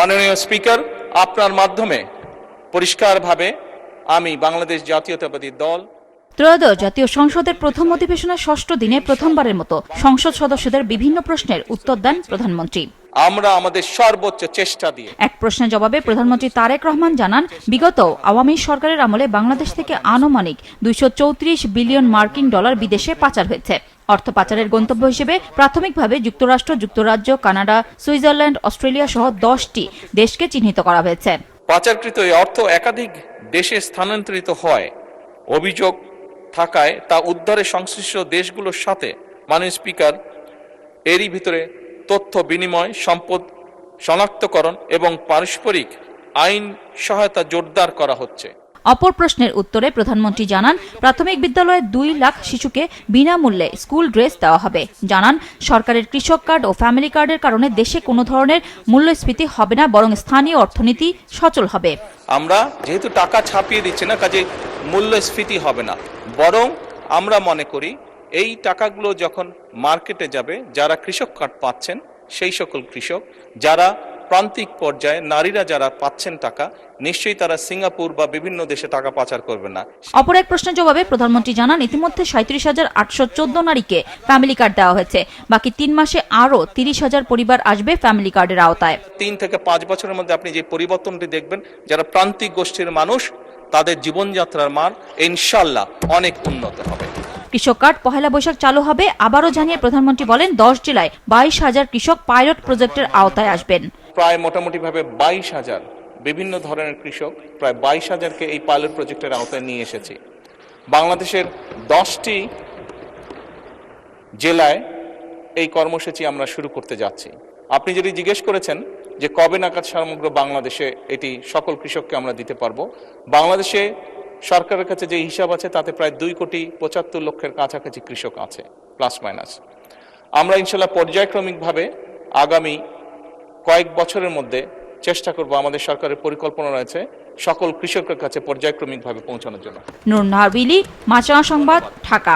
মাননীয় স্পিকার, আপনার মাধ্যমে পরিষ্কারভাবে আমি বাংলাদেশ জাতীয়তাবাদী দল ত্রয়োদশ জাতীয় সংসদের প্রথম অধিবেশনের ষষ্ঠ দিনে প্রথমবারের মতো সংসদ সদস্যদের বিভিন্ন প্রশ্নের উত্তর দেন প্রধানমন্ত্রী। আমরা আমাদের সর্বোচ্চ চেষ্টা দিয়ে। এক প্রশ্নের জবাবে প্রধানমন্ত্রী তারেক রহমান জানান, বিগত আওয়ামী সরকারের আমলে বাংলাদেশ থেকে আনুমানিক 234 বিলিয়ন মার্কিন ডলার বিদেশে পাচার হয়েছে। অর্থ পাচারের গন্তব্য হিসেবে প্রাথমিকভাবে যুক্তরাষ্ট্র, যুক্তরাজ্য, কানাডা, সুইজারল্যান্ড, অস্ট্রেলিয়া সহ 10টি দেশকে চিহ্নিত করা হয়েছে। পাচারকৃত এই অর্থ একাধিক দেশে স্থানান্তরিত হয় অভিযোগ থাকায় তা উদ্ধারে সংশ্লিষ্ট দেশগুলোর সাথে মাননীয় স্পিকার এরই ভিতরে তথ্য বিনিময়, সম্পদ শনাক্তকরণ এবং পারস্পরিক আইন সহায়তা জোরদার করা হচ্ছে। অপর প্রশ্নের উত্তরে প্রধানমন্ত্রী জানান, প্রাথমিক বিদ্যালয়ে 2 লাখ শিশুকে বিনামূল্যে স্কুল ড্রেস দেওয়া হবে। জানান, সরকারের কৃষক কার্ড ও ফ্যামিলি কার্ডের কারণে দেশে কোনো ধরনের মূল্যস্ফীতি হবে না, বরং স্থানীয় অর্থনীতি সচল হবে। আমরা যেহেতু টাকা ছাপিয়ে দিচ্ছি না, কাজে মূল্যস্ফীতি হবে না, বরং আমরা মনে করি এই টাকাগুলো যখন মার্কেটে যাবে, যারা কৃষক কার্ড পাচ্ছেন সেই সকল কৃষক, যারা প্রান্তিক পর্যায়ে নারীরা যারা পাচ্ছেন টাকা, নিশ্চয়ই তারা সিঙ্গাপুর বা বিভিন্ন দেশে টাকা পাচার করবে না। অপর এক প্রশ্নের জবাবে প্রধানমন্ত্রী জানান, ইতিমধ্যে 37,814 নারীকে ফ্যামিলি কার্ড দেওয়া হয়েছে। বাকি 3 মাসে আরও 30,000 পরিবার আসবে ফ্যামিলি কার্ডের আওতায়। 3 থেকে 5 বছরের মধ্যে আপনি যে পরিবর্তনটি দেখবেন, যারা প্রান্তিক গোষ্ঠীর মানুষ, তাদের জীবনযাত্রার মান ইনশাআল্লাহ অনেক উন্নত হবে। কৃষক কার্ড পহেলা বৈশাখ চালু হবে। আবারও জানিয়ে প্রধানমন্ত্রী বলেন, 10 জেলায় 22,000 কৃষক পাইলট প্রজেক্টের আওতায় আসবেন। প্রায় মোটামুটিভাবে 22,000 বিভিন্ন ধরনের কৃষক, প্রায় 22,000কে এই পাইলট প্রজেক্টের আওতায় নিয়ে এসেছি। বাংলাদেশের 10টি জেলায় এই কর্মসূচি আমরা শুরু করতে যাচ্ছি। আপনি যদি জিজ্ঞেস করেছেন যে কবে নাগাদ সমগ্র বাংলাদেশে এটি সকল কৃষককে আমরা দিতে পারবো, বাংলাদেশে সরকারের কাছে যে হিসাব আছে তাতে প্রায় 2,75,00,000 কাছাকাছি কৃষক আছে, প্লাস মাইনাস। আমরা ইনশাল্লাহ পর্যায়ক্রমিকভাবে আগামী কয়েক বছরের মধ্যে চেষ্টা করব, আমাদের সরকারের পরিকল্পনা রয়েছে সকল কৃষকের কাছে পর্যায়ক্রমিকভাবে পৌঁছানোর জন্য। নূর নাহার বিলি, মাছরাঙা সংবাদ, ঢাকা।